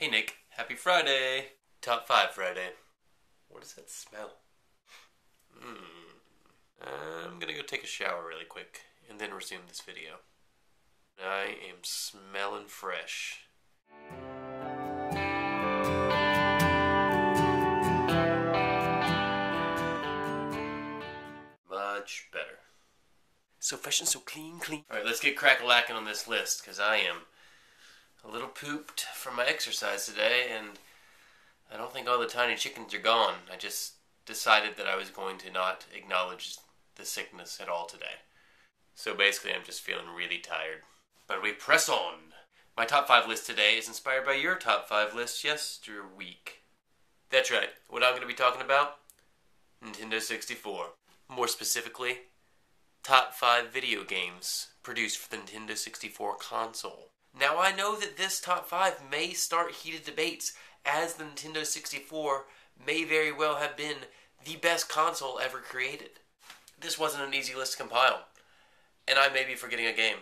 Hey Nick, happy Friday! Top 5 Friday. What does that smell? I'm gonna go take a shower really quick and then resume this video. I am smelling fresh. Much better. So fresh and so clean. Alright, let's get crack-a-lackin' on this list, because I am a little pooped from my exercise today, and I don't think all the tiny chickens are gone. I just decided that I was going to not acknowledge the sickness at all today. So basically, I'm just feeling really tired. But we press on. My top 5 list today is inspired by your top 5 list week. That's right. What I'm going to be talking about? Nintendo 64. More specifically, top 5 video games produced for the Nintendo 64 console. Now I know that this top 5 may start heated debates, as the Nintendo 64 may very well have been the best console ever created. This wasn't an easy list to compile, and I may be forgetting a game,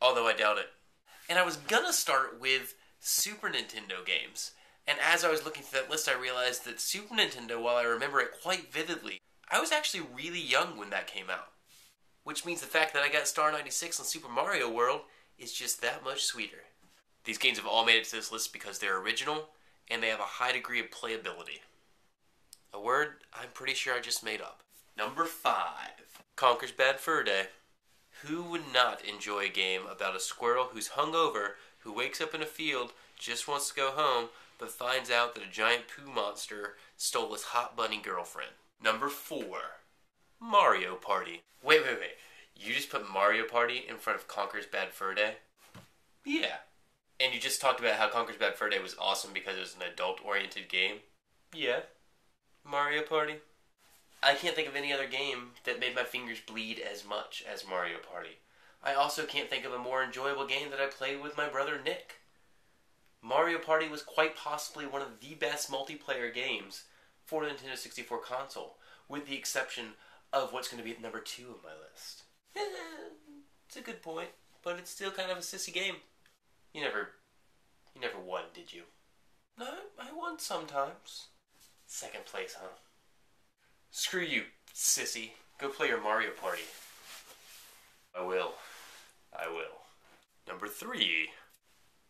although I doubt it. And I was gonna start with Super Nintendo games, and as I was looking through that list I realized that Super Nintendo, while I remember it quite vividly, I was actually really young when that came out. Which means the fact that I got Star 96 on Super Mario World is just that much sweeter. These games have all made it to this list because they're original, and they have a high degree of playability. A word I'm pretty sure I just made up. Number 5. Conker's Bad Fur Day. Who would not enjoy a game about a squirrel who's hungover, who wakes up in a field, just wants to go home, but finds out that a giant poo monster stole his hot bunny girlfriend? Number 4. Mario Party. Wait. You just put Mario Party in front of Conker's Bad Fur Day? Yeah. And you just talked about how Conker's Bad Fur Day was awesome because it was an adult-oriented game? Yeah. Mario Party? I can't think of any other game that made my fingers bleed as much as Mario Party. I also can't think of a more enjoyable game that I played with my brother Nick. Mario Party was quite possibly one of the best multiplayer games for the Nintendo 64 console, with the exception of what's going to be at number 2 of my list. It's a good point, but it's still kind of a sissy game. You never won, did you? No, I won sometimes. Second place, huh? Screw you, sissy. Go play your Mario Party. I will. Number 3.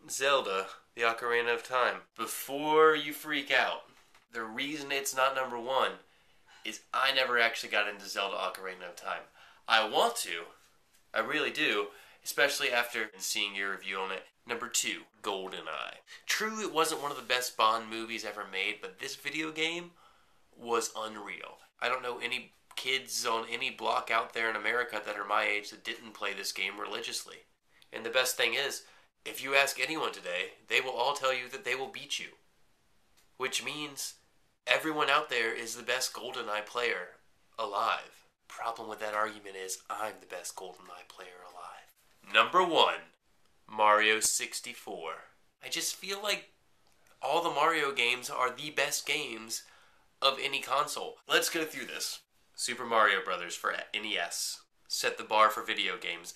Zelda, the Ocarina of Time. Before you freak out, the reason it's not number 1 is I never actually got into Zelda Ocarina of Time. I want to. I really do. Especially after seeing your review on it. Number 2, GoldenEye. True, it wasn't one of the best Bond movies ever made, but this video game was unreal. I don't know any kids on any block out there in America that are my age that didn't play this game religiously. And the best thing is, if you ask anyone today, they will all tell you that they will beat you. Which means everyone out there is the best GoldenEye player alive. Problem with that argument is I'm the best GoldenEye player alive. Number 1, Mario 64. I just feel like all the Mario games are the best games of any console. Let's go through this. Super Mario Brothers for NES. Set the bar for video games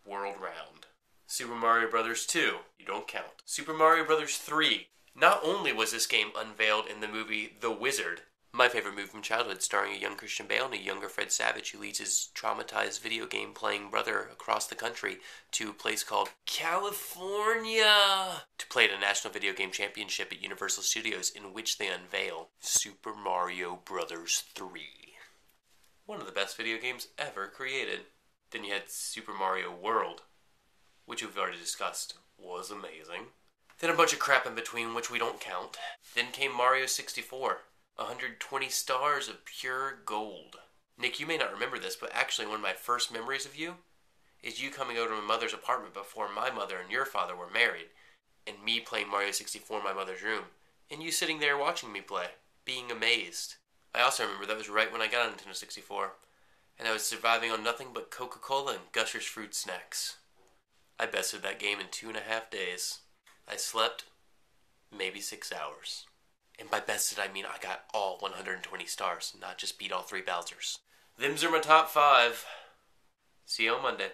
world round. Super Mario Brothers 2. You don't count. Super Mario Brothers 3. Not only was this game unveiled in the movie The Wizard, my favorite movie from childhood, starring a young Christian Bale and a younger Fred Savage who leads his traumatized video game playing brother across the country to a place called California to play at a National Video Game Championship at Universal Studios, in which they unveil Super Mario Brothers 3. One of the best video games ever created. Then you had Super Mario World, which we've already discussed was amazing. Then a bunch of crap in between, which we don't count. Then came Mario 64. 120 stars of pure gold. Nick, you may not remember this, but actually one of my first memories of you is you coming over to my mother's apartment before my mother and your father were married, and me playing Mario 64 in my mother's room, and you sitting there watching me play, being amazed. I also remember that was right when I got a Nintendo 64, and I was surviving on nothing but Coca-Cola and Gushers fruit snacks. I bested that game in 2.5 days. I slept maybe 6 hours. And by bested, I mean I got all 120 stars, not just beat all 3 Bowsers. Them's are my top 5. See you on Monday.